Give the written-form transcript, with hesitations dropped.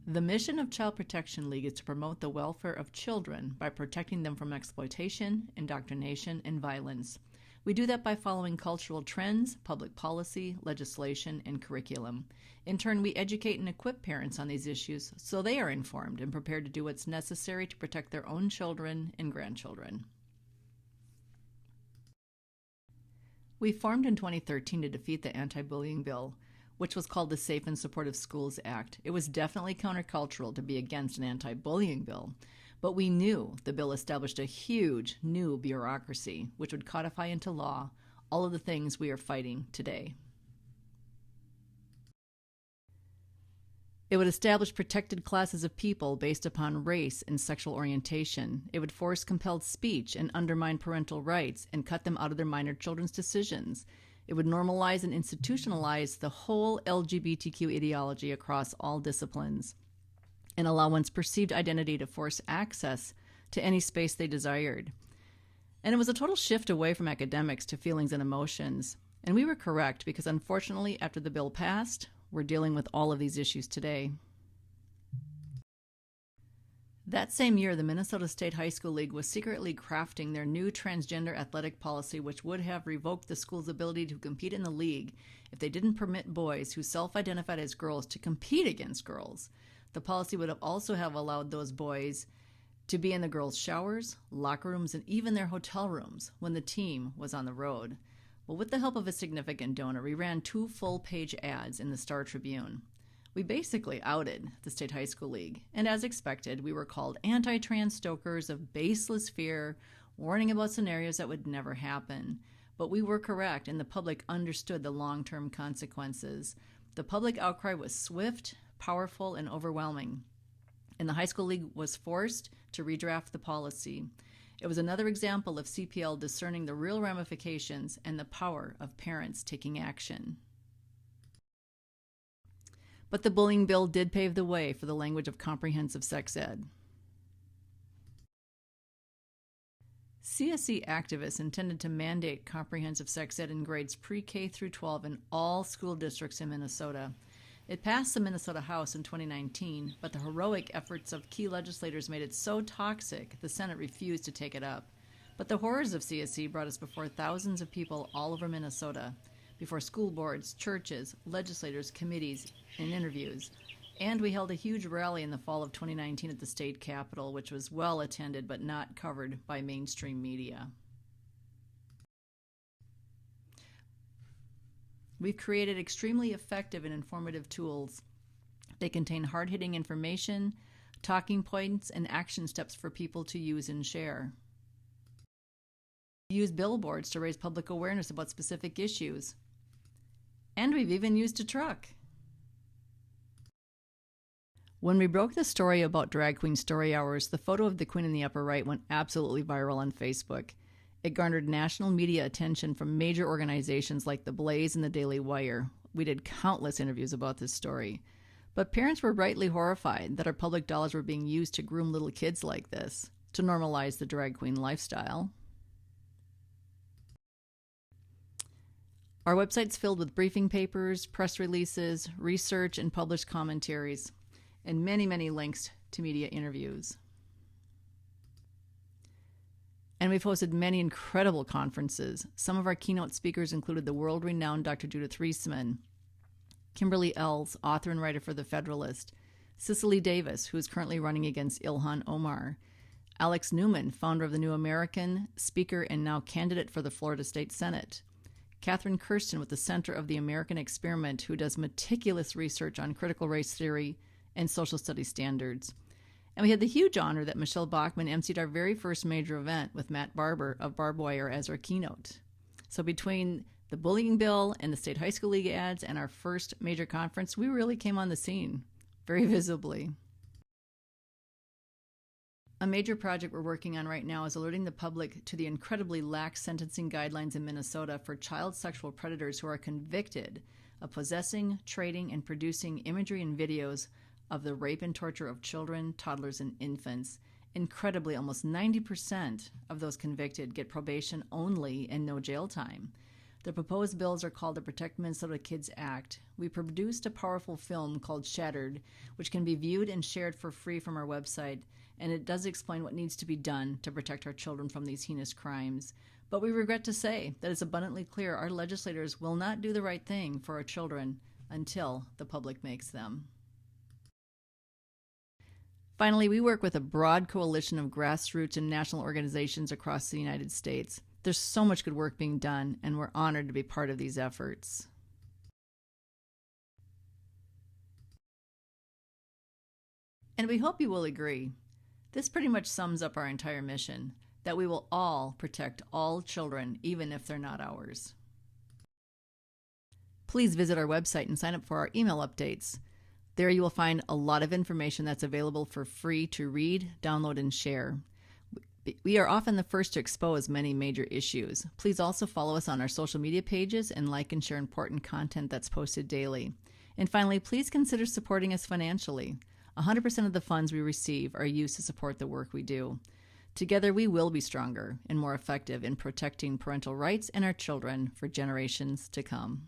The mission of Child Protection League is to promote the welfare of children by protecting them from exploitation, indoctrination, and violence. We do that by following cultural trends, public policy, legislation, and curriculum. In turn, we educate and equip parents on these issues so they are informed and prepared to do what's necessary to protect their own children and grandchildren. We formed in 2013 to defeat the anti-bullying bill, which was called the Safe and Supportive Schools Act. It was definitely countercultural to be against an anti-bullying bill, but we knew the bill established a huge new bureaucracy, which would codify into law all of the things we are fighting today. It would establish protected classes of people based upon race and sexual orientation. It would force compelled speech and undermine parental rights and cut them out of their minor children's decisions. It would normalize and institutionalize the whole LGBTQ ideology across all disciplines and allow one's perceived identity to force access to any space they desired. And it was a total shift away from academics to feelings and emotions. And we were correct because unfortunately, after the bill passed, we're dealing with all of these issues today. That same year, the Minnesota State High School League was secretly crafting their new transgender athletic policy, which would have revoked the school's ability to compete in the league if they didn't permit boys who self-identified as girls to compete against girls. The policy would have also have allowed those boys to be in the girls' showers, locker rooms, and even their hotel rooms when the team was on the road. Well, with the help of a significant donor, we ran 2 full-page ads in the Star Tribune. We basically outed the State High School League, and as expected, we were called anti-trans stokers of baseless fear, warning about scenarios that would never happen. But we were correct, and the public understood the long-term consequences. The public outcry was swift, powerful, and overwhelming, and the High School League was forced to redraft the policy. It was another example of CPL discerning the real ramifications and the power of parents taking action. But the bullying bill did pave the way for the language of comprehensive sex ed. CSE activists intended to mandate comprehensive sex ed in grades pre-K through 12 in all school districts in Minnesota. It passed the Minnesota House in 2019, but the heroic efforts of key legislators made it so toxic the Senate refused to take it up. But the horrors of CSE brought us before thousands of people all over Minnesota, before school boards, churches, legislators, committees, and interviews. And we held a huge rally in the fall of 2019 at the state capitol, which was well attended but not covered by mainstream media. We've created extremely effective and informative tools. They contain hard-hitting information, talking points, and action steps for people to use and share. We use billboards to raise public awareness about specific issues. And we've even used a truck. When we broke the story about Drag Queen Story Hours, the photo of the queen in the upper right went absolutely viral on Facebook. It garnered national media attention from major organizations like The Blaze and The Daily Wire. We did countless interviews about this story. But parents were rightly horrified that our public dollars were being used to groom little kids like this, to normalize the drag queen lifestyle. Our website's filled with briefing papers, press releases, research, and published commentaries, and many, many links to media interviews. And we've hosted many incredible conferences. Some of our keynote speakers included the world-renowned Dr. Judith Reisman, Kimberly Ells, author and writer for The Federalist, Cicely Davis, who is currently running against Ilhan Omar, Alex Newman, founder of The New American, speaker and now candidate for the Florida State Senate, Catherine Kirsten with the Center of the American Experiment, who does meticulous research on critical race theory and social studies standards. And we had the huge honor that Michelle Bachmann emceed our very first major event with Matt Barber of Barbed Wire as our keynote. So between the bullying bill and the State High School League ads and our first major conference, we really came on the scene very visibly. A major project we're working on right now is alerting the public to the incredibly lax sentencing guidelines in Minnesota for child sexual predators who are convicted of possessing, trading, and producing imagery and videos of the rape and torture of children, toddlers, and infants. Incredibly, almost 90% of those convicted get probation only and no jail time. The proposed bills are called the Protect Minnesota Kids Act, We produced a powerful film called Shattered, which can be viewed and shared for free from our website, and it does explain what needs to be done to protect our children from these heinous crimes. But we regret to say that it's abundantly clear our legislators will not do the right thing for our children until the public makes them. Finally, we work with a broad coalition of grassroots and national organizations across the United States. There's so much good work being done, and we're honored to be part of these efforts. And we hope you will agree. This pretty much sums up our entire mission, that we will all protect all children, even if they're not ours. Please visit our website and sign up for our email updates. There you will find a lot of information that's available for free to read, download, and share. We are often the first to expose many major issues. Please also follow us on our social media pages and like and share important content that's posted daily. And finally, please consider supporting us financially. 100% of the funds we receive are used to support the work we do. Together, we will be stronger and more effective in protecting parental rights and our children for generations to come.